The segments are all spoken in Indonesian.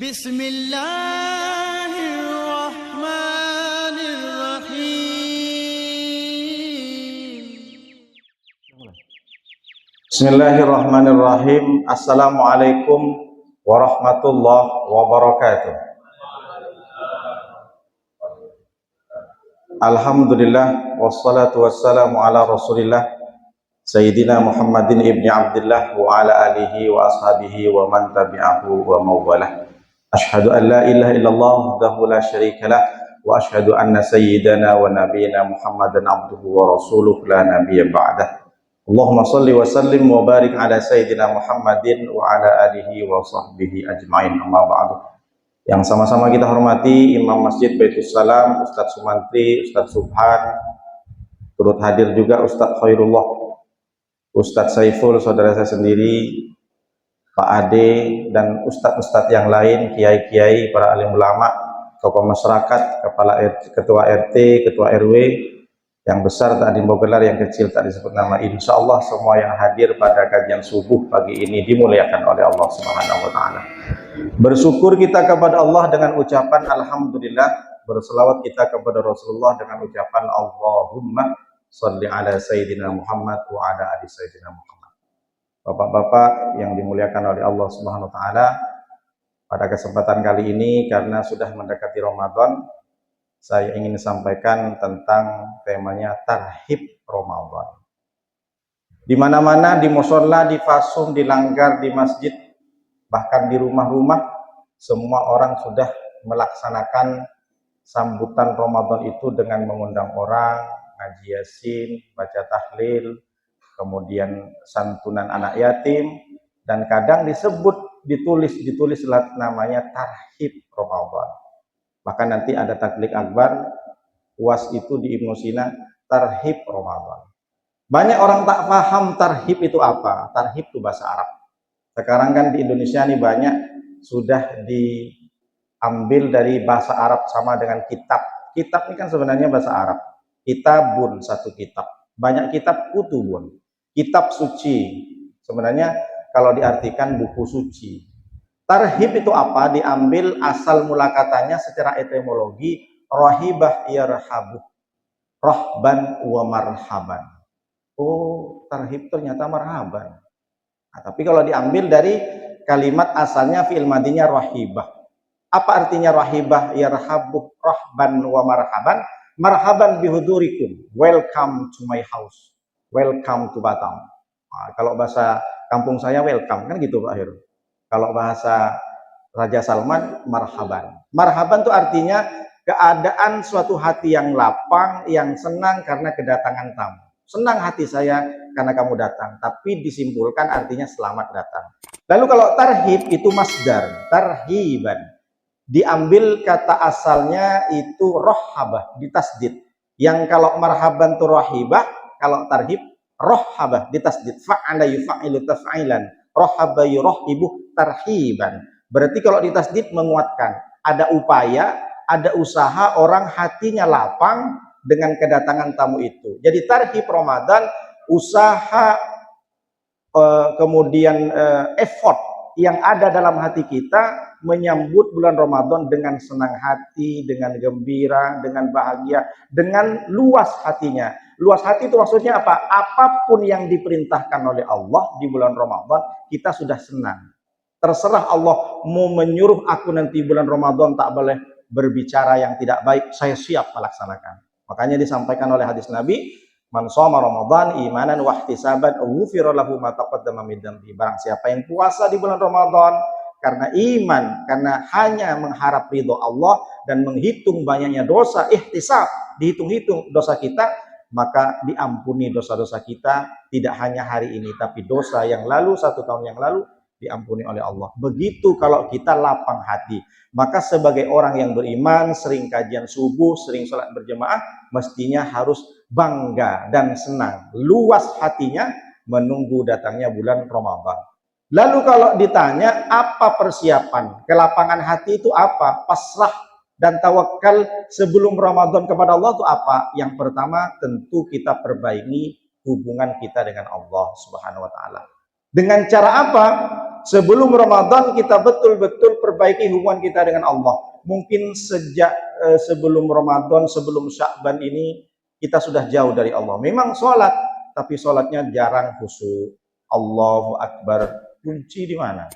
Bismillahirrahmanirrahim. Bismillahirrahmanirrahim. Assalamualaikum warahmatullahi wabarakatuh. Alhamdulillah wassalatu wassalamu ala Rasulillah Sayyidina Muhammadin ibni Abdillah wa ala alihi wa ashabihi wa man tabi'ahu wa mawalah. Ashhadu an la ilaha illallah wahdahu la syarikalah wa ashhadu anna sayyidana wa nabiyyina Muhammadan abduhu wa rasuluhu la nabiyya ba'dah. Allahumma salli wa sallim wa barik ala sayyidina Muhammadin wa ala alihi wa sahbihi ajma'in, amma ba'du. Yang sama-sama kita hormati Imam Masjid Baitus Salam, Ustadz Sumantri, Ustadz Subhan, turut hadir juga Ustadz Khairullah, Ustadz Saiful, saudara saya sendiri, Pak Ade, dan ustadz-ustadz yang lain, kiai-kiai, para alim ulama, tokoh masyarakat, ketua RT, ketua RW, yang besar tak digelar, yang kecil tak disebut nama. Insya Allah semua yang hadir pada kajian subuh pagi ini dimuliakan oleh Allah Subhanahu wa Ta'ala. Bersyukur kita kepada Allah dengan ucapan Alhamdulillah, berselawat kita kepada Rasulullah dengan ucapan Allahumma sholli ala Sayyidina Muhammad wa ala ali Sayyidina Muhammad. Bapak-bapak yang dimuliakan oleh Allah Subhanahu wa Ta'ala, pada kesempatan kali ini karena sudah mendekati Ramadan, saya ingin sampaikan tentang temanya tarhib Ramadan. Di mana-mana, di mushola, di fasum, di langgar, di masjid, bahkan di rumah-rumah, semua orang sudah melaksanakan sambutan Ramadan itu dengan mengundang orang, ngaji yasin, baca tahlil, kemudian santunan anak yatim, dan kadang ditulis namanya tarhib Ramadan. Bahkan nanti ada taklik akbar, UAS itu di Ibnu Sina, tarhib Ramadan. Banyak orang tak paham tarhib itu apa. Tarhib itu bahasa Arab. Sekarang kan di Indonesia ini banyak sudah diambil dari bahasa Arab sama dengan kitab. Kitab ini kan sebenarnya bahasa Arab. Kitabun, satu kitab. Banyak kitab, kutubun. Kitab suci. Sebenarnya kalau diartikan buku suci. Tarhib itu apa? Diambil asal mula katanya secara etimologi, rahibah yarhabu, rahban wa marhaban. Oh, tarhib ternyata marhaban. Nah, tapi kalau diambil dari kalimat asalnya fi'il madinya rahibah. Apa artinya rahibah yarhabu, rahban wa marhaban? Marhaban bihudurikum, welcome to my house, welcome to Batam. Nah, kalau bahasa kampung saya welcome, kan gitu Pak Heru. Kalau bahasa Raja Salman, marhaban. Marhaban itu artinya keadaan suatu hati yang lapang, yang senang karena kedatangan tamu. Senang hati saya karena kamu datang, tapi disimpulkan artinya selamat datang. Lalu kalau tarhib itu masdar, tarhiban. Diambil kata asalnya itu rohabah, ditasdid. Yang kalau marhaban itu rohibah, kalau tarhib rohabah, ditasdid. Fa'ala yufa'ilu taf'ilan. Rohaba yurohibu tarhiban. Berarti kalau ditasdid menguatkan, ada upaya, ada usaha orang hatinya lapang dengan kedatangan tamu itu. Jadi tarhib Ramadan, usaha kemudian effort yang ada dalam hati kita menyambut bulan Ramadan dengan senang hati, dengan gembira, dengan bahagia, dengan luas hatinya. Luas hati itu maksudnya apa? Apapun yang diperintahkan oleh Allah di bulan Ramadan, kita sudah senang. Terserah Allah mau menyuruh aku nanti bulan Ramadan tak boleh berbicara yang tidak baik, saya siap melaksanakan. Makanya disampaikan oleh hadis Nabi, man shoma Ramadan imanan wa ihtisaban ghufira lahu ma taqaddama min dhanbi. Barang siapa yang puasa di bulan Ramadan karena iman, karena hanya mengharap ridho Allah dan menghitung banyaknya dosa, ihtisab, dihitung-hitung dosa kita, maka diampuni dosa-dosa kita, tidak hanya hari ini, tapi dosa yang lalu, 1 tahun yang lalu, diampuni oleh Allah. Begitu kalau kita lapang hati. Maka sebagai orang yang beriman, sering kajian subuh, sering sholat berjemaah, mestinya harus bangga dan senang. Luas hatinya menunggu datangnya bulan Ramadan. Lalu kalau ditanya, apa persiapan? Kelapangan hati itu apa? Pasrah dan tawakal sebelum Ramadan kepada Allah itu apa? Yang pertama tentu kita perbaiki hubungan kita dengan Allah Subhanahu wa Ta'ala. Dengan cara apa? sebelum Ramadan kita betul-betul perbaiki hubungan kita dengan Allah. Mungkin sejak sebelum Ramadan, sebelum Sya'ban ini kita sudah jauh dari Allah. Memang sholat, tapi sholatnya jarang khusyuk. Allahu Akbar, kunci di mana?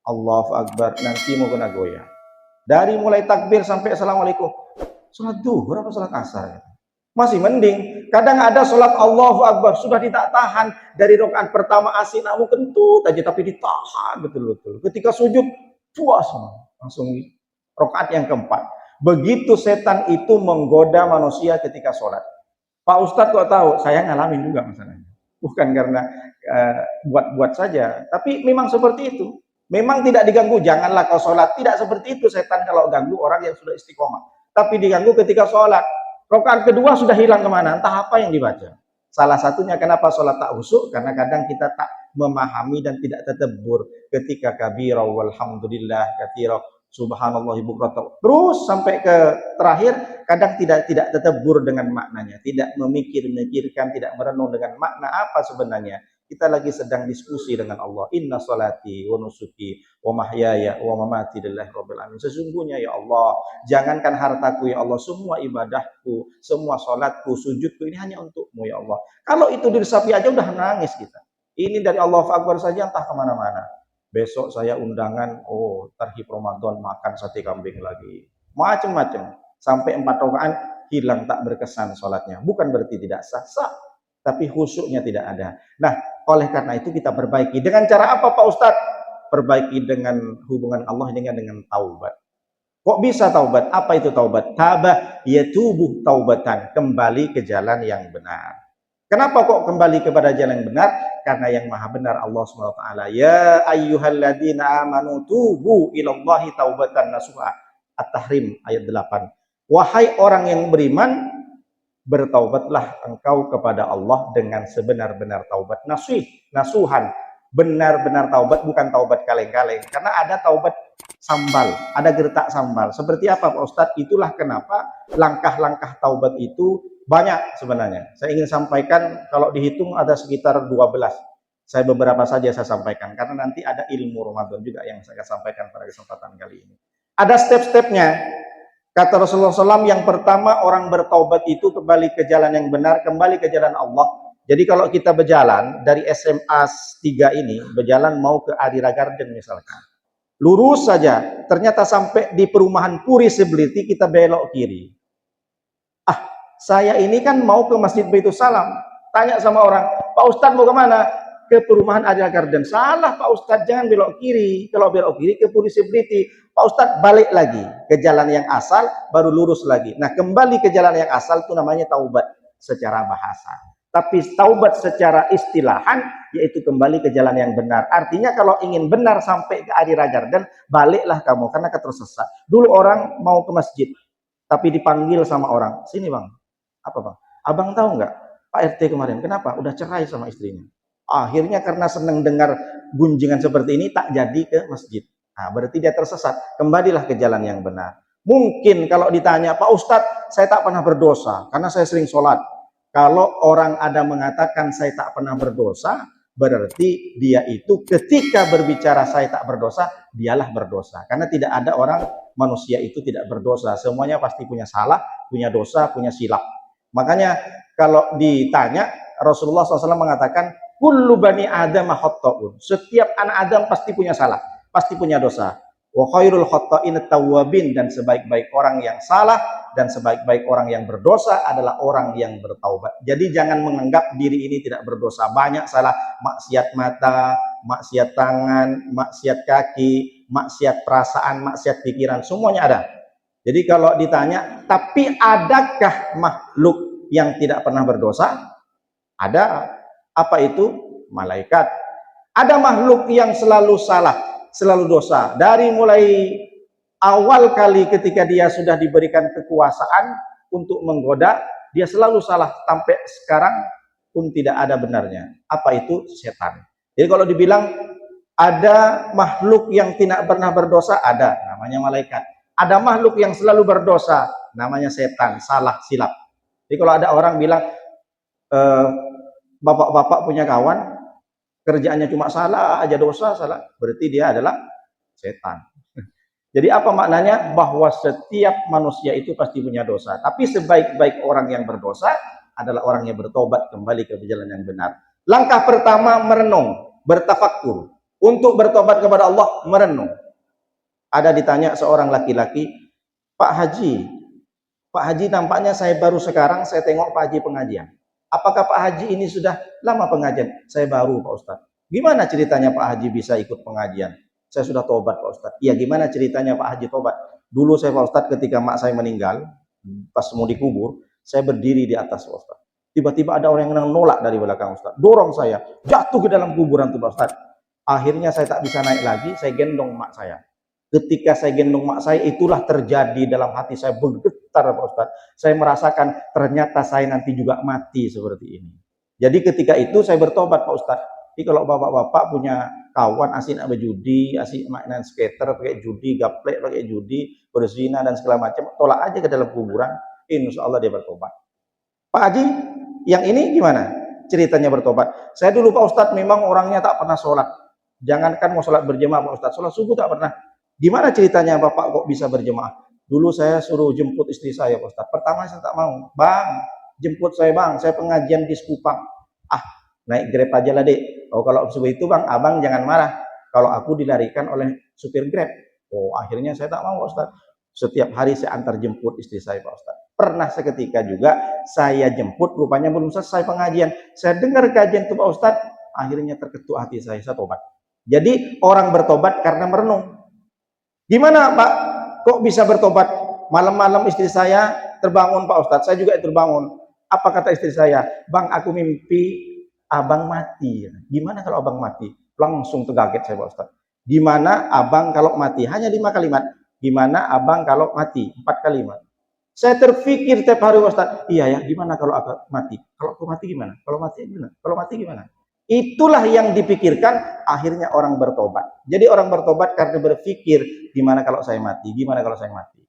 Allahu Akbar, nanti mau kena goyah. Dari mulai takbir sampai assalamualaikum, sholat duhur apa sholat asar? Masih mending. Kadang ada sholat Allahu Akbar sudah tidak tahan dari rakaat pertama asinamu kentut aja, tapi ditahan betul-betul. Ketika sujud puas langsung rakaat yang keempat. Begitu setan itu menggoda manusia ketika sholat. Pak Ustadz kok tahu? Saya ngalamin juga masalahnya. Bukan karena buat-buat saja, tapi memang seperti itu. Memang tidak diganggu. Janganlah kau sholat. Tidak seperti itu setan kalau ganggu orang yang sudah istiqomah. Tapi diganggu ketika sholat. Rakaat kedua sudah hilang kemana? Entah apa yang dibaca. Salah satunya kenapa sholat tak khusyuk? Karena kadang kita tak memahami dan tidak tadabbur. Ketika kabira walhamdulillah katsira subhanallah bukratan. Terus sampai ke terakhir kadang tidak tadabbur dengan maknanya, tidak memikirkan, tidak merenung dengan makna apa sebenarnya. Kita lagi sedang diskusi dengan Allah. Inna salati wa nusuki wa mahyaya wa mamati lillahi rabbil alamin. Sesungguhnya ya Allah, jangankan hartaku ya Allah, semua ibadahku, semua salatku, sujudku ini hanya untukmu ya Allah. Kalau itu diresapi aja udah nangis kita. Ini dari Allah Akbar saja entah kemana-mana. Besok saya undangan, terhib Ramadan makan sate kambing lagi. Macam-macam. Sampai 4 rakaat hilang tak berkesan salatnya. Bukan berarti tidak sah, tapi khusyuknya tidak ada. Nah, oleh karena itu kita perbaiki. Dengan cara apa Pak Ustadz? Perbaiki dengan hubungan Allah dengan taubat. Kok bisa taubat? Apa itu taubat? Tabah yatubu taubatan. Kembali ke jalan yang benar. Kenapa kok kembali kepada jalan yang benar? Karena yang maha benar Allah SWT. Ya ayyuhalladzina amanu tubu ilallahi taubatan nasuha. At-Tahrim ayat 8. Wahai orang yang beriman, bertaubatlah engkau kepada Allah dengan sebenar-benar taubat. Nasuhan, benar-benar taubat, bukan taubat kaleng-kaleng. Karena ada taubat sambal, ada gertak sambal. Seperti apa Pak Ustadz? Itulah kenapa langkah-langkah taubat itu banyak sebenarnya. Saya ingin sampaikan, kalau dihitung ada sekitar 12. Saya beberapa saja saya sampaikan, karena nanti ada ilmu Ramadan juga yang saya sampaikan pada kesempatan kali ini. Ada step-stepnya. Kata Rasulullah SAW, yang pertama orang bertaubat itu kembali ke jalan yang benar, kembali ke jalan Allah. Jadi kalau kita berjalan dari SMA 3 ini, berjalan mau ke Adira Garden misalkan. Lurus saja, ternyata sampai di perumahan Puri Sebliti kita belok kiri. Saya ini kan mau ke Masjid Baitul Salam. Tanya sama orang, Pak Ustadz mau kemana? Ke perumahan Adira Garden. Salah Pak Ustadz, jangan belok kiri. Kalau belok kiri ke Puri Sebliti. Pak Ustadz balik lagi ke jalan yang asal, baru lurus lagi. Nah, kembali ke jalan yang asal itu namanya taubat secara bahasa. Tapi taubat secara istilahan yaitu kembali ke jalan yang benar. Artinya kalau ingin benar sampai ke Adira Garden, baliklah kamu karena ketersesat. Dulu orang mau ke masjid, tapi dipanggil sama orang, sini bang. Apa bang? Abang tahu nggak Pak RT kemarin? Kenapa? Udah cerai sama istrinya. Akhirnya karena senang dengar gunjingan seperti ini tak jadi ke masjid. Nah, berarti dia tersesat. Kembalilah ke jalan yang benar. Mungkin kalau ditanya, Pak Ustadz, saya tak pernah berdosa karena saya sering sholat. Kalau orang ada mengatakan saya tak pernah berdosa, berarti dia itu ketika berbicara saya tak berdosa, dialah berdosa. Karena tidak ada orang manusia itu tidak berdosa. Semuanya pasti punya salah, punya dosa, punya silap. Makanya kalau ditanya, Rasulullah SAW mengatakan, kullu bani Adam khata'un. Setiap anak Adam pasti punya salah, pasti punya dosa. Wa khairul khata'in at-tawwabin, dan sebaik-baik orang yang salah dan sebaik-baik orang yang berdosa adalah orang yang bertaubat. Jadi jangan menganggap diri ini tidak berdosa. Banyak salah, maksiat mata, maksiat tangan, maksiat kaki, maksiat perasaan, maksiat pikiran, semuanya ada. Jadi kalau ditanya, tapi adakah makhluk yang tidak pernah berdosa? Ada. Apa itu? Malaikat. Ada makhluk yang selalu salah, selalu dosa. Dari mulai awal kali ketika dia sudah diberikan kekuasaan untuk menggoda, dia selalu salah. Sampai sekarang pun tidak ada benarnya. Apa itu? Setan. Jadi kalau dibilang ada makhluk yang tidak pernah berdosa, ada. Namanya malaikat. Ada makhluk yang selalu berdosa, namanya setan, salah, silap. Jadi kalau ada orang bilang, bapak-bapak punya kawan, kerjaannya cuma salah aja, dosa, salah, berarti dia adalah setan. Jadi apa maknanya? Bahwa setiap manusia itu pasti punya dosa. Tapi sebaik-baik orang yang berdosa adalah orang yang bertobat kembali ke jalan yang benar. Langkah pertama merenung, bertafakur. Untuk bertobat kepada Allah, merenung. Ada ditanya seorang laki-laki, Pak Haji nampaknya saya baru sekarang saya tengok Pak Haji pengajian. Apakah Pak Haji ini sudah lama pengajian? Saya baru Pak Ustadz. Gimana ceritanya Pak Haji bisa ikut pengajian? Saya sudah tobat Pak Ustadz. Iya, gimana ceritanya Pak Haji tobat? Dulu saya Pak Ustadz ketika mak saya meninggal, pas mau dikubur, saya berdiri di atas Pak Ustadz. Tiba-tiba ada orang yang nolak dari belakang Ustadz. Dorong saya, jatuh ke dalam kuburan tuh Pak Ustadz. Akhirnya saya tak bisa naik lagi, saya gendong mak saya. Ketika saya gendong mak saya, itulah terjadi dalam hati saya bergetar Pak Ustadz. Saya merasakan ternyata saya nanti juga mati seperti ini. Jadi ketika itu saya bertobat Pak Ustadz. Jadi kalau bapak-bapak punya kawan asik nak berjudi, asik mainan skater, pakai judi, gaplek pakai judi, berzina dan segala macam, tolak aja ke dalam kuburan, insya Allah dia bertobat. Pak Haji, yang ini gimana ceritanya bertobat? Saya dulu Pak Ustadz memang orangnya tak pernah sholat. Jangankan mau sholat berjemaah Pak Ustadz, sholat subuh tak pernah. Gimana ceritanya Bapak kok bisa berjemaah? Dulu saya suruh jemput istri saya Pak Ustadz. Pertama saya tak mau. Bang, jemput saya bang, saya pengajian di Sekupang. Ah, naik Grab aja lah dek. Oh kalau seperti itu bang, abang jangan marah. Kalau aku dilarikan oleh supir Grab. Oh akhirnya saya tak mau Pak Ustadz. Setiap hari saya antar jemput istri saya Pak Ustadz. Pernah seketika juga saya jemput, rupanya belum selesai pengajian. Saya dengar kajian itu Pak Ustadz, akhirnya terketuk hati saya tobat. Jadi orang bertobat karena merenung. Gimana Pak? Kok bisa bertobat? Malam-malam istri saya terbangun Pak Ustadz. Saya juga terbangun. Apa kata istri saya? Bang, aku mimpi abang mati. Gimana kalau abang mati? Langsung terkaget saya Pak Ustadz. Gimana abang kalau mati? Hanya 5 kalimat. Gimana abang kalau mati? 4 kalimat. Saya terpikir tiap hari Pak Ustadz. Iya ya, gimana kalau aku mati? Kalau aku mati gimana? Kalau mati gimana? Kalau mati gimana? Itulah yang dipikirkan, akhirnya orang bertobat. Jadi orang bertobat karena berpikir, gimana kalau saya mati? Gimana kalau saya mati?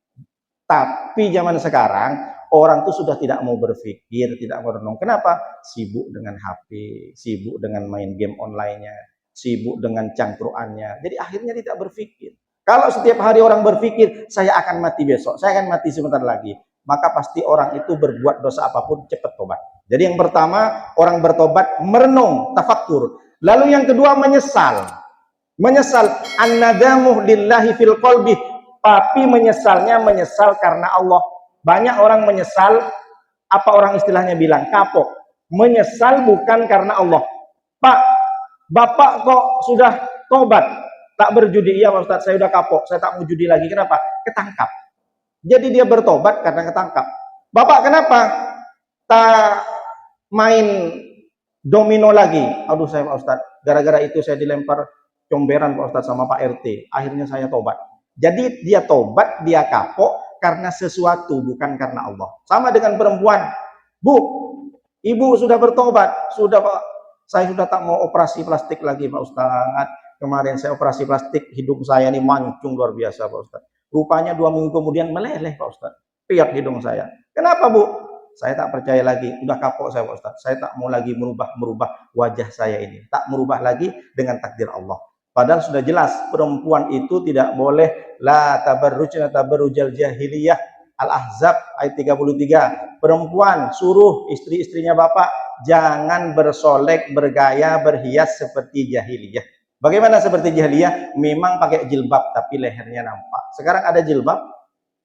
Tapi zaman sekarang, orang itu sudah tidak mau berpikir, tidak mau renung. Kenapa? Sibuk dengan HP, sibuk dengan main game online-nya, sibuk dengan cangkruannya. Jadi akhirnya tidak berpikir. Kalau setiap hari orang berpikir, saya akan mati besok, saya akan mati sebentar lagi, maka pasti orang itu berbuat dosa apapun cepat tobat. Jadi yang pertama, orang bertobat merenung, tafakkur. Lalu yang kedua menyesal. Menyesal an-nadamu lillahi fil qalbi, tapi menyesalnya menyesal karena Allah. Banyak orang menyesal, apa orang istilahnya bilang, kapok. Menyesal bukan karena Allah. Pak, Bapak kok sudah tobat, tak berjudi? Iya Pak Ustadz, saya sudah kapok, saya tak mau judi lagi. Kenapa? Ketangkap. Jadi dia bertobat karena ketangkap. Bapak kenapa tak main domino lagi? Aduh saya Pak Ustadz, gara-gara itu saya dilempar comberan Pak Ustadz sama Pak RT. Akhirnya saya tobat. Jadi dia tobat, dia kapok karena sesuatu, bukan karena Allah. Sama dengan perempuan. Bu, ibu sudah bertobat. Sudah Pak, saya sudah tak mau operasi plastik lagi Pak Ustadz. Kemarin saya operasi plastik, hidung saya ini mancung luar biasa Pak Ustadz. Rupanya 2 minggu kemudian meleleh Pak Ustadz. Piak hidung saya. Kenapa Bu? Saya tak percaya lagi, udah kapok saya Pak Ustadz. Saya tak mau lagi merubah wajah saya ini. Tak merubah lagi dengan takdir Allah. Padahal sudah jelas perempuan itu tidak boleh la tabarrujna tabarrujal jahiliyah. Al-Ahzab ayat 33. Perempuan suruh istri-istrinya Bapak jangan bersolek, bergaya, berhias seperti jahiliyah. Bagaimana seperti jahiliyah? Memang pakai jilbab tapi lehernya nampak. Sekarang ada jilbab,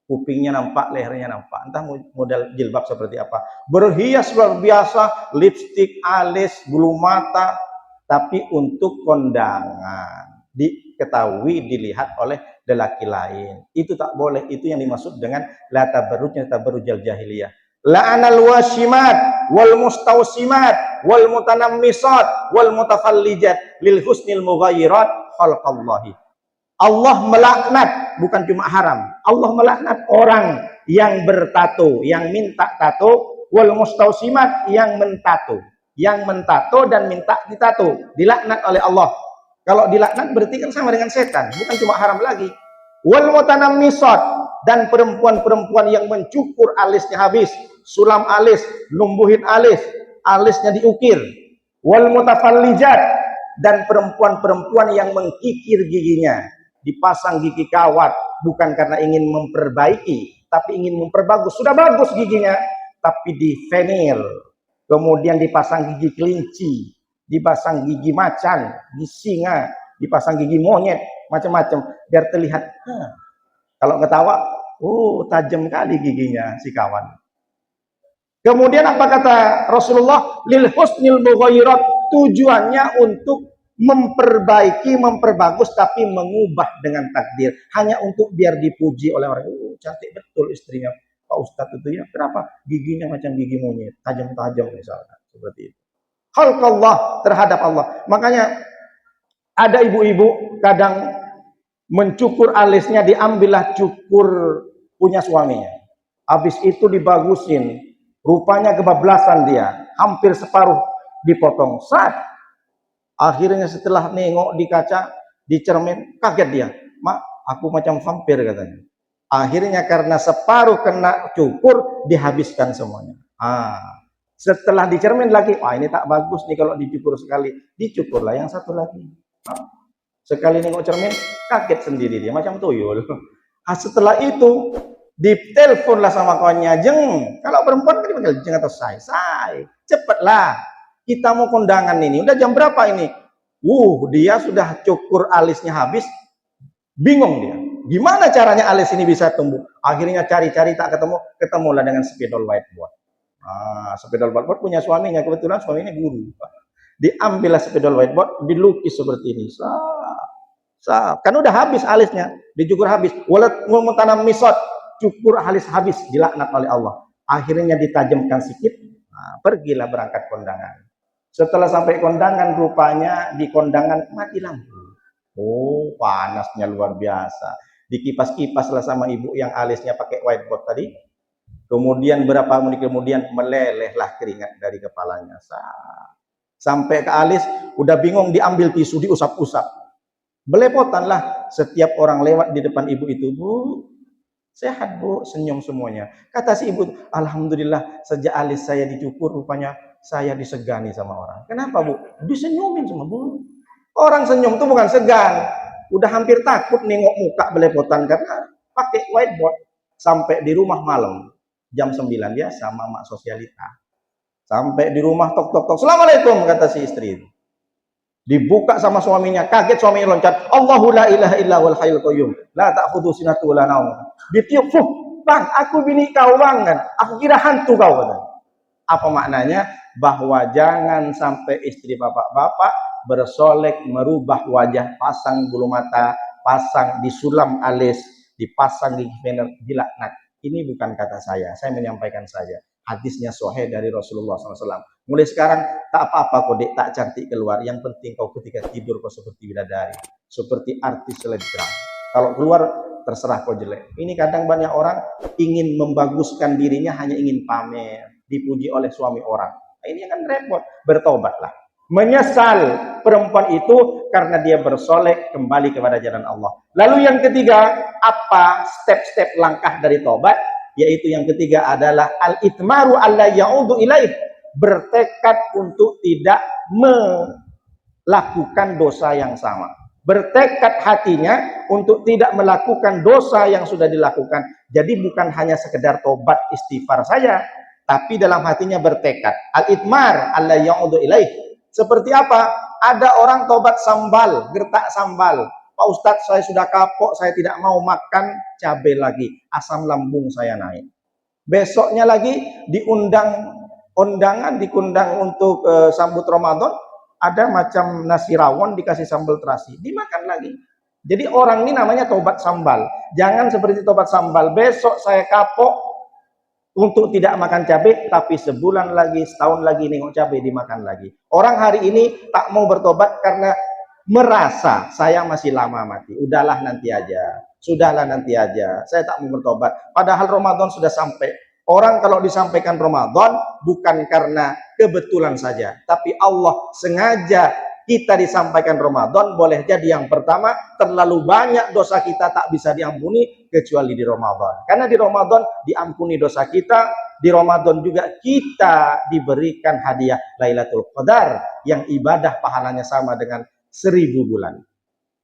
kupingnya nampak, lehernya nampak. Entah model jilbab seperti apa. Berhias luar biasa, lipstik, alis, bulu mata, tapi untuk kondangan. Diketahui, dilihat oleh lelaki lain. Itu tak boleh. Itu yang dimaksud dengan la tabarrujna tabarrujal jahiliyah. La'anal washimat wal mustausimat wal mutanammisat wal mutafallijat lil husnil mughayyirat khalqallahi. Allah melaknat, bukan cuma haram. Allah melaknat orang yang bertato, yang minta tato, wal mustausimat, yang mentato. Yang mentato dan minta ditato, dilaknat oleh Allah. Kalau dilaknat berarti kan sama dengan setan, bukan cuma haram lagi. Wal mutanammisat, dan perempuan-perempuan yang mencukur alisnya habis, sulam alis, numbuhin alis, alisnya diukir. Wal mutafallijat, dan perempuan-perempuan yang mengkikir giginya, dipasang gigi kawat bukan karena ingin memperbaiki tapi ingin memperbagus. Sudah bagus giginya tapi di veneer, kemudian dipasang gigi kelinci, dipasang gigi macan, gigi singa, dipasang gigi monyet, macam-macam biar terlihat kalau ketawa tajam kali giginya si kawan. Kemudian apa kata Rasulullah? Lil husnil mughayyirat, tujuannya untuk memperbaiki, memperbagus, tapi mengubah dengan takdir, hanya untuk biar dipuji oleh orang. Cantik betul istrinya Pak Ustadz itu ya. Kenapa? Giginya macam gigi monyet, tajam-tajam misalnya, seperti itu. Khalqallah, terhadap Allah. Makanya ada ibu-ibu kadang mencukur alisnya, diambillah cukur punya suaminya. Habis itu dibagusin. Rupanya kebablasan dia, hampir separuh dipotong. Akhirnya setelah nengok di kaca, di cermin, kaget dia. Mak, aku macam vampir katanya. Akhirnya karena separuh kena cukur, dihabiskan semuanya. Setelah di cermin lagi, ini tak bagus nih kalau dicukur sekali. Dicukurlah yang satu lagi. Sekali nengok cermin, kaget sendiri dia, macam tuyul. Setelah itu, ditelepon lah sama kawannya, Jeng, kalau perempuan kan dipanggil Jeng atau Say, cepatlah, kita mau kondangan ini, udah jam berapa ini? Dia sudah cukur alisnya habis, bingung dia, gimana caranya alis ini bisa tumbuh? Akhirnya cari-cari tak ketemu, ketemulah dengan spidol whiteboard. Spidol whiteboard punya suaminya, kebetulan suaminya guru. Diambillah spidol whiteboard, dilukis seperti ini. Kan udah habis alisnya, dicukur habis. Walat mau tanam misot, cukur alis habis, dilaknat oleh Allah. Akhirnya ditajamkan sedikit, pergilah berangkat kondangan. Setelah sampai kondangan, rupanya di kondangan mati lampu. Panasnya luar biasa. Dikipas-kipaslah sama ibu yang alisnya pakai whiteboard tadi. Kemudian berapa menit kemudian melelehlah keringat dari kepalanya. Sampai ke alis, udah bingung, diambil tisu, diusap-usap. Belepotanlah setiap orang lewat di depan ibu itu. Bu, sehat bu, senyum semuanya. Kata si ibu, alhamdulillah sejak alis saya dicukur, rupanya saya disegani sama orang. Kenapa bu? Disenyumin sama bu. Orang senyum itu bukan segan. Udah hampir takut nengok muka belepotan karena pakai whiteboard. Sampai di rumah malam, jam 9 dia sama mak sosialita. Sampai di rumah tok-tok-tok. Assalamualaikum, kata si istri. Dibuka sama suaminya, kaget suaminya loncat. Allahu la ilaha illa wal hayyul qayyum. La ta'khudhu sinatun wa la naum. Ditiup, bang, aku bini kau bang kan. Aku kira hantu kau kan. Apa maknanya? Bahwa jangan sampai istri bapak-bapak bersolek, merubah wajah, pasang bulu mata, pasang disulam alis, dipasang gigi veneer, dilaknat. Ini bukan kata saya menyampaikan saja. Hadisnya sahih dari Rasulullah SAW. Mulai sekarang tak apa-apa kok dek, tak cantik keluar. Yang penting kau ketika tidur kau seperti bidadari, seperti artis selebgram. Kalau keluar terserah kau jelek. Ini kadang banyak orang ingin membaguskan dirinya hanya ingin pamer, dipuji oleh suami orang. Ini kan repot. Bertobatlah. Menyesal perempuan itu karena dia bersolek kembali kepada jalan Allah. Lalu yang ketiga, apa step-step langkah dari tobat? Yaitu yang ketiga adalah al-itmaru alla ya'udu ilaih, bertekad untuk tidak melakukan dosa yang sama. Bertekad hatinya untuk tidak melakukan dosa yang sudah dilakukan. Jadi bukan hanya sekedar tobat istighfar saja, tapi dalam hatinya bertekad. Al-itmar alla ya'udu ilaih. Seperti apa? Ada orang tobat sambal, gertak sambal. Pak Ustadz, saya sudah kapok, saya tidak mau makan cabai lagi, asam lambung saya naik. Besoknya lagi diundang untuk sambut Ramadan, ada macam nasi rawon dikasih sambal terasi, dimakan lagi. Jadi orang ini namanya tobat sambal. Jangan seperti tobat sambal, besok saya kapok untuk tidak makan cabai, tapi sebulan lagi, setahun lagi nengok cabai dimakan lagi. Orang hari ini tak mau bertobat karena merasa saya masih lama mati. Udahlah nanti aja. Sudahlah nanti aja. Saya tak mau bertobat. Padahal Ramadan sudah sampai. Orang kalau disampaikan Ramadan bukan karena kebetulan saja, tapi Allah sengaja kita disampaikan Ramadan. Boleh jadi yang pertama, terlalu banyak dosa kita tak bisa diampuni kecuali di Ramadan. Karena di Ramadan diampuni dosa kita, di Ramadan juga kita diberikan hadiah Lailatul Qadar yang ibadah pahalanya sama dengan 1000 bulan.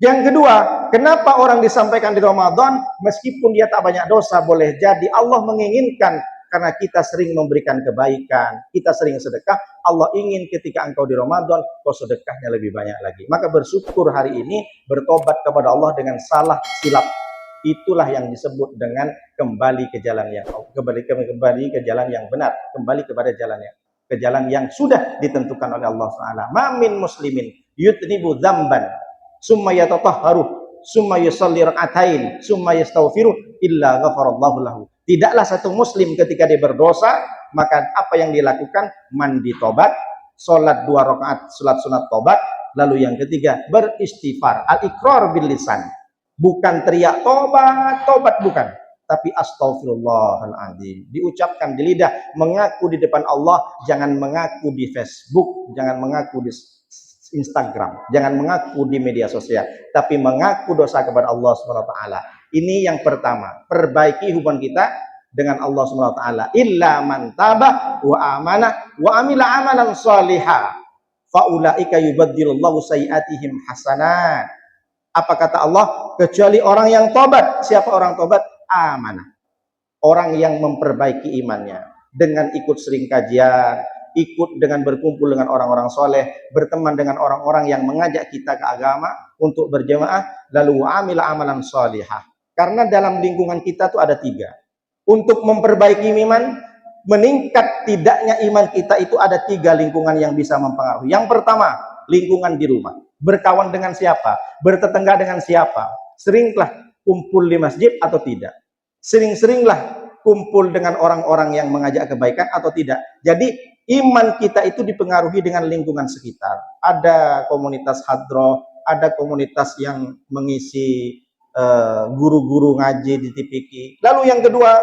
Yang kedua, kenapa orang disampaikan di Ramadan meskipun dia tak banyak dosa, boleh jadi Allah menginginkan karena kita sering memberikan kebaikan, kita sering sedekah, Allah ingin ketika engkau di Ramadan, kau sedekahnya lebih banyak lagi. Maka bersyukur hari ini, bertobat kepada Allah dengan salah silap. Itulah yang disebut dengan kembali ke jalan yang kembali ke jalan yang benar, kembali kepada jalan yang sudah ditentukan oleh Allah Taala. Mamin muslimin yutnibu dzamban summa yatatahharu summa yusalli rak'atain summa yastaghfiru illa ghafarallahu lahu. Tidaklah satu muslim ketika dia berdosa, maka apa yang dilakukan? Mandi tobat, sholat 2 rakaat, sholat sunat tobat, lalu yang ketiga beristighfar, al-iqrar bil lisan. Bukan teriak tobat, tobat bukan, tapi astaghfirullahaladzim, diucapkan di lidah, mengaku di depan Allah, jangan mengaku di Facebook, jangan mengaku di Instagram, jangan mengaku di media sosial, tapi mengaku dosa kepada Allah Subhanahu wa taala. Ini yang pertama, perbaiki hubungan kita dengan Allah Subhanahu wa taala. Illa man taba wa amana wa amila amalan shalihah fa ulaika yubaddilullahu sayiatihim hasanat. Apa kata Allah? Kecuali orang yang tobat. Siapa orang tobat? Amanah. Orang yang memperbaiki imannya dengan ikut sering kajian, ikut dengan berkumpul dengan orang-orang soleh, berteman dengan orang-orang yang mengajak kita ke agama untuk berjamaah, lalu amila amalan shalihah. Karena dalam lingkungan kita tuh ada 3. Untuk memperbaiki iman, meningkat tidaknya iman kita itu ada 3 lingkungan yang bisa mempengaruhi. Yang pertama, lingkungan di rumah. Berkawan dengan siapa? Bertetangga dengan siapa? Seringlah kumpul di masjid atau tidak? Sering-seringlah kumpul dengan orang-orang yang mengajak kebaikan atau tidak? Jadi iman kita itu dipengaruhi dengan lingkungan sekitar. Ada komunitas hadroh, ada komunitas yang mengisi guru-guru ngaji di TPQ. Lalu yang kedua,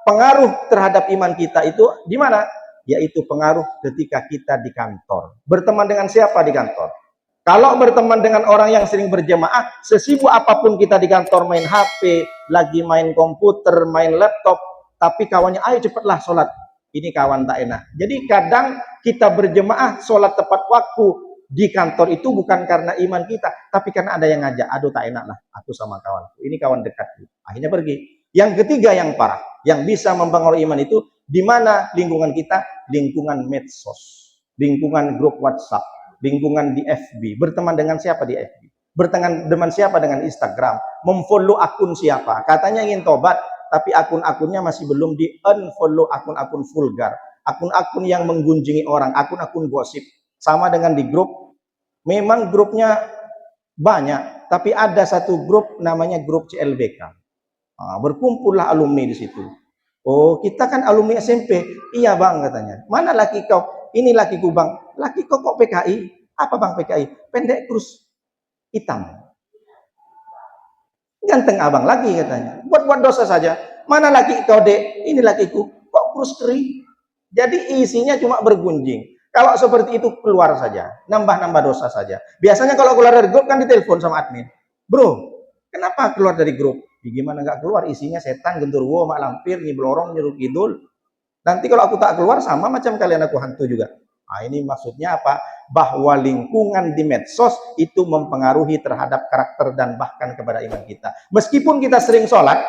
pengaruh terhadap iman kita itu di mana? Yaitu pengaruh ketika kita di kantor. Berteman dengan siapa di kantor? Kalau berteman dengan orang yang sering berjamaah, sesibuk apapun kita di kantor, main HP, lagi main komputer, main laptop, tapi kawannya, ayo cepatlah sholat. Ini kawan tak enak. Jadi kadang kita berjemaah sholat tepat waktu di kantor itu bukan karena iman kita, tapi karena ada yang ngajak. Aduh tak enak lah aku sama kawanku. Ini kawan dekatku. Akhirnya pergi. Yang ketiga yang parah, yang bisa mempengaruhi iman itu di mana lingkungan kita? Lingkungan medsos, lingkungan grup WhatsApp, lingkungan di FB. Berteman dengan siapa di FB? Berteman dengan siapa dengan Instagram? Memfollow akun siapa? Katanya ingin tobat, tapi akun-akunnya masih belum di-unfollow, akun-akun vulgar, akun-akun yang menggunjingi orang, akun-akun gosip. Sama dengan di grup, memang grupnya banyak, tapi ada satu grup namanya grup CLBK. Berkumpullah alumni di situ. Oh, kita kan alumni SMP. Iya bang, katanya. Mana laki kau? Ini lakiku bang. Laki kau kok PKI? Apa bang PKI? Pendek kurus hitam. Ganteng abang lagi katanya. Buat dosa saja. Mana laki kau dek? Ini lakiku. Kok kurus kering? Jadi isinya cuma bergunjing. Kalau seperti itu keluar saja. Nambah-nambah dosa saja. Biasanya kalau keluar dari grup kan ditelepon sama admin. Bro, kenapa keluar dari grup? Ya, gimana nggak keluar? Isinya setan, genderuwo, mak lampir, nyiblorong, nyeruk kidul. Nanti kalau aku tak keluar sama macam kalian aku hantu juga. Nah, ini maksudnya apa? Bahwa lingkungan di medsos itu mempengaruhi terhadap karakter dan bahkan kepada iman kita. Meskipun kita sering sholat,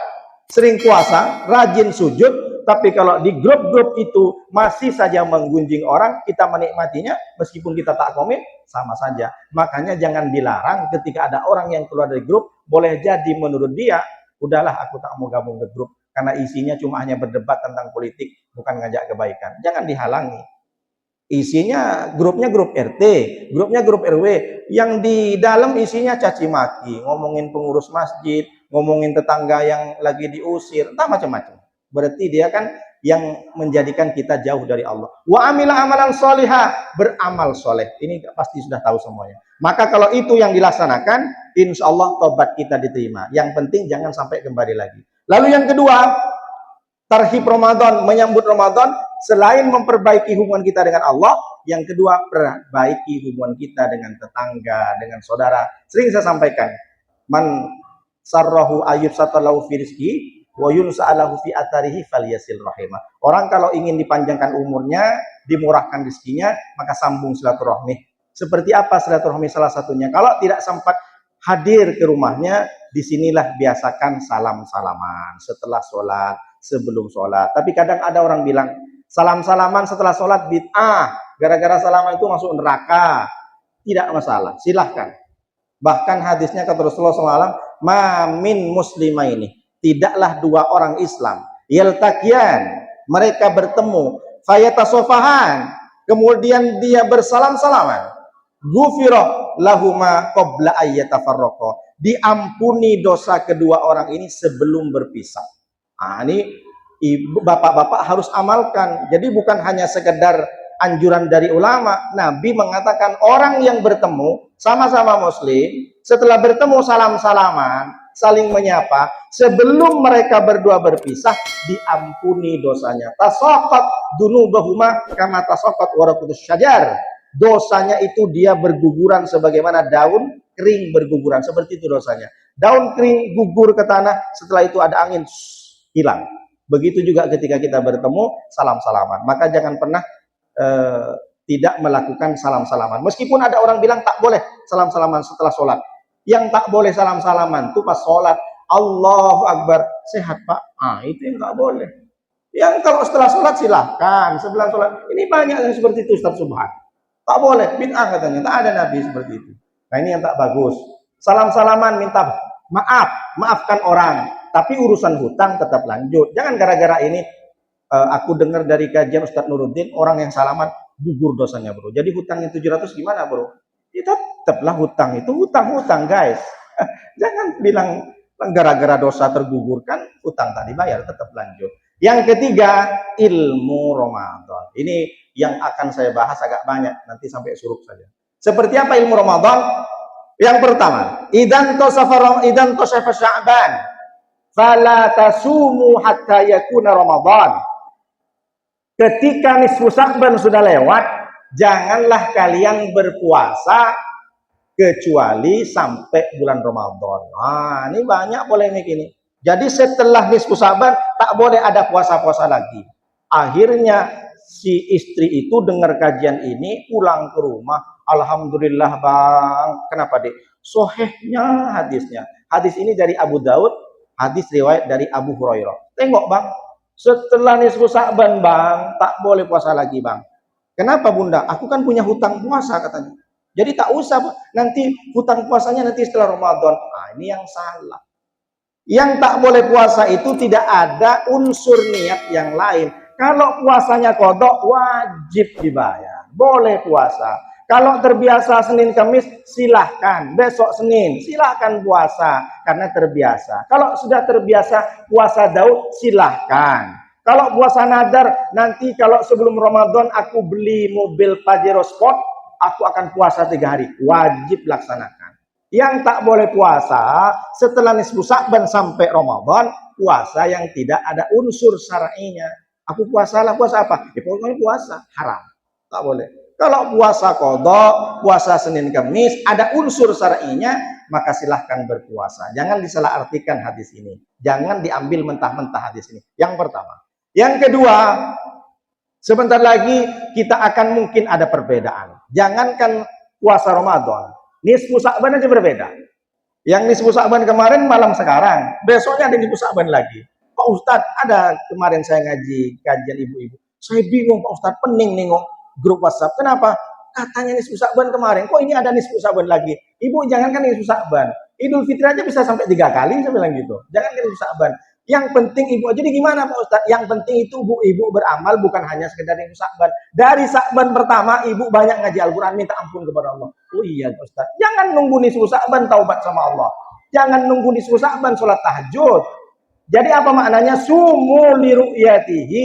sering puasa, rajin sujud, tapi kalau di grup-grup itu masih saja menggunjing orang, kita menikmatinya, meskipun kita tak komit, sama saja. Makanya jangan dilarang ketika ada orang yang keluar dari grup, boleh jadi menurut dia, udahlah aku tak mau gabung ke grup, karena isinya cuma hanya berdebat tentang politik, bukan ngajak kebaikan. Jangan dihalangi. Isinya grupnya grup RT, grupnya grup RW, yang di dalam isinya caci maki, ngomongin pengurus masjid, ngomongin tetangga yang lagi diusir, entah macam-macam. Berarti dia kan yang menjadikan kita jauh dari Allah. Wa amila amalan sholihah, beramal soleh. Ini pasti sudah tahu semuanya. Maka kalau itu yang dilaksanakan, insya Allah tobat kita diterima. Yang penting jangan sampai kembali lagi. Lalu yang kedua, tarhib Ramadan, menyambut Ramadan, selain memperbaiki hubungan kita dengan Allah, yang kedua, perbaiki hubungan kita dengan tetangga, dengan saudara. Sering saya sampaikan, man sarrahu ayyub satalahu fi rizki, wa yunsa'alahu fi atharihi falyasil rahimah. Orang kalau ingin dipanjangkan umurnya, dimurahkan rezekinya, maka sambung silaturahmi. Seperti apa silaturahmi salah satunya? Kalau tidak sempat hadir ke rumahnya, disinilah biasakan salam-salaman setelah sholat, sebelum sholat. Tapi kadang ada orang bilang, salam-salaman setelah sholat bid'ah, gara-gara salaman itu masuk neraka. Tidak masalah, silahkan. Bahkan hadisnya kata Rasulullah SAW, ma min muslima ini, tidaklah dua orang Islam, yaltaqiyan, mereka bertemu, fayatasofahan, kemudian dia bersalam-salaman, ghufira lahuma qabla ayyatafarraqa, diampuni dosa kedua orang ini sebelum berpisah. Nah, ini ibu bapak-bapak harus amalkan. Jadi bukan hanya sekedar anjuran dari ulama. Nabi mengatakan orang yang bertemu sama-sama muslim, setelah bertemu salam-salaman, saling menyapa, sebelum mereka berdua berpisah, diampuni dosanya. Tasaqat dunubahuma kama tasaqat waraqutus syajar. Dosanya itu dia berguguran sebagaimana daun kering berguguran, seperti itu dosanya. Daun kering gugur ke tanah, setelah itu ada angin, hilang. Begitu juga ketika kita bertemu salam-salaman. Maka jangan pernah tidak melakukan salam-salaman. Meskipun ada orang bilang tak boleh salam-salaman setelah sholat. Yang tak boleh salam-salaman itu pas sholat. Allahu Akbar. Sehat Pak? Itu yang tak boleh. Yang kalau setelah sholat silahkan. Sebelum sholat. Ini banyak yang seperti itu Ustaz Subhan. Tak boleh. Bid'ah katanya. Tak ada Nabi seperti itu. Nah ini yang tak bagus. Salam-salaman minta maaf. Maafkan orang. Tapi urusan hutang tetap lanjut. Jangan gara-gara ini aku dengar dari kajian Ustadz Nuruddin, orang yang salaman gugur dosanya bro. Jadi hutangnya 700 gimana bro? Ya tetaplah hutang itu hutang-hutang guys. Jangan bilang gara-gara dosa tergugurkan, hutang tak dibayar, tetap lanjut. Yang ketiga, ilmu Ramadan. Ini yang akan saya bahas agak banyak, nanti sampai suruh saja. Seperti apa ilmu Ramadan? Yang pertama, idan tosafa Sya'ban, fala tasumu hatta yakuna Ramadan. Ketika nisfu Sya'ban sudah lewat, janganlah kalian berpuasa kecuali sampai bulan Ramadan. Nah, ini banyak polemik ini. Jadi setelah nisfu Sya'ban tak boleh ada puasa-puasa lagi. Akhirnya si istri itu dengar kajian ini, pulang ke rumah, alhamdulillah bang. Kenapa dek? Sohehnya hadisnya. Hadis ini dari Abu Daud, hadis riwayat dari Abu Hurairah. Tengok bang, setelah nisfu Sya'ban bang, tak boleh puasa lagi bang. Kenapa bunda? Aku kan punya hutang puasa katanya. Jadi tak usah, nanti hutang puasanya nanti setelah Ramadan. Nah, ini yang salah. Yang tak boleh puasa itu tidak ada unsur niat yang lain. Kalau puasanya kodok, wajib dibayar. Boleh puasa. Kalau terbiasa Senin Kamis, silahkan. Besok Senin, silahkan puasa. Karena terbiasa. Kalau sudah terbiasa puasa Daud, silahkan. Kalau puasa nadar, nanti kalau sebelum Ramadan aku beli mobil Pajero Sport, aku akan puasa 3 hari. Wajib laksanakan. Yang tak boleh puasa, setelah nisfu Sya'ban sampai Ramadan, puasa yang tidak ada unsur syar'inya. Aku puasalah, puasa apa? Ya pokoknya puasa, haram. Tak boleh. Kalau puasa qadha, puasa Senin Kamis, ada unsur syar'inya, maka silahkan berpuasa. Jangan disalahartikan hadis ini. Jangan diambil mentah-mentah hadis ini. Yang pertama. Yang kedua, sebentar lagi kita akan mungkin ada perbedaan. Jangankan puasa Ramadan, nisfu Sya'ban aja berbeda. Yang nisfu Sya'ban kemarin malam sekarang, besoknya ada nisfu Sya'ban lagi. Pak Ustadz, ada kemarin saya ngaji kajian ibu-ibu. Saya bingung Pak Ustadz, pening nengok grup WhatsApp. Kenapa? Katanya nisfu Sya'ban kemarin, kok ini ada nisfu Sya'ban lagi? Ibu jangankan nisfu Sya'ban, Idul Fitri aja bisa sampai 3 kali, saya bilang gitu. Jangan nisfu Sya'ban. Yang penting ibu, jadi gimana Pak Ustadz? Yang penting itu ibu beramal, bukan hanya sekedar nisfu Sya'ban. Dari Sya'ban pertama ibu banyak ngaji Al-Quran, minta ampun kepada Allah. Oh iya Pak Ustadz, jangan nunggu nisfu Sya'ban taubat sama Allah. Jangan nunggu nisfu Sya'ban sholat tahajud. Jadi apa maknanya? Sumu li ru'yatihi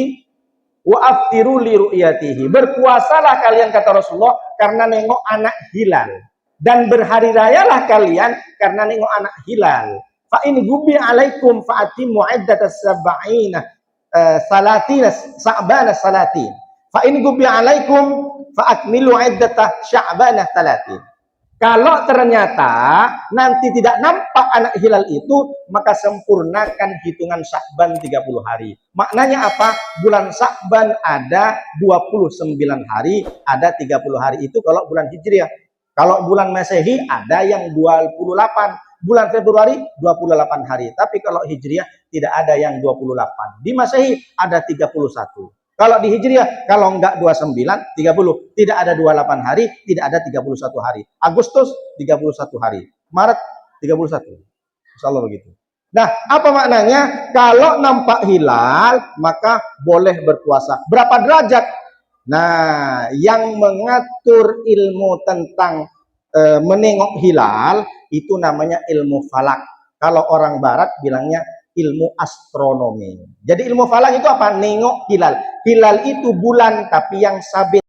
wa aftiru li ru'yatihi. Berpuasalah kalian kata Rasulullah karena nengok anak hilal, dan berhari rayalah kalian karena nengok anak hilal. Fa in gubi alaikum fa atimmu iddatas sab'ina salatina sa'bana salatin. Fa in gubi alaikum fa akmilu iddata sya'bana salatin. Kalau ternyata nanti tidak nampak anak hilal itu, maka sempurnakan hitungan Sya'ban 30 hari. Maknanya apa? Bulan Sya'ban ada 29 hari, ada 30 hari itu kalau bulan Hijriah. Kalau bulan Masehi ada yang 28. Bulan Februari 28 hari. Tapi kalau Hijriah tidak ada yang 28. Di Masehi ada 31. Kalau di Hijriah, kalau enggak 29, 30. Tidak ada 28 hari, tidak ada 31 hari. Agustus, 31 hari. Maret, 31. Insya Allah begitu. Nah, apa maknanya? Kalau nampak hilal, maka boleh berpuasa. Berapa derajat? Nah, yang mengatur ilmu tentang menengok hilal, itu namanya ilmu falak. Kalau orang barat bilangnya ilmu astronomi. Jadi ilmu falak itu apa? Nengok hilal. Hilal itu bulan tapi yang sabit.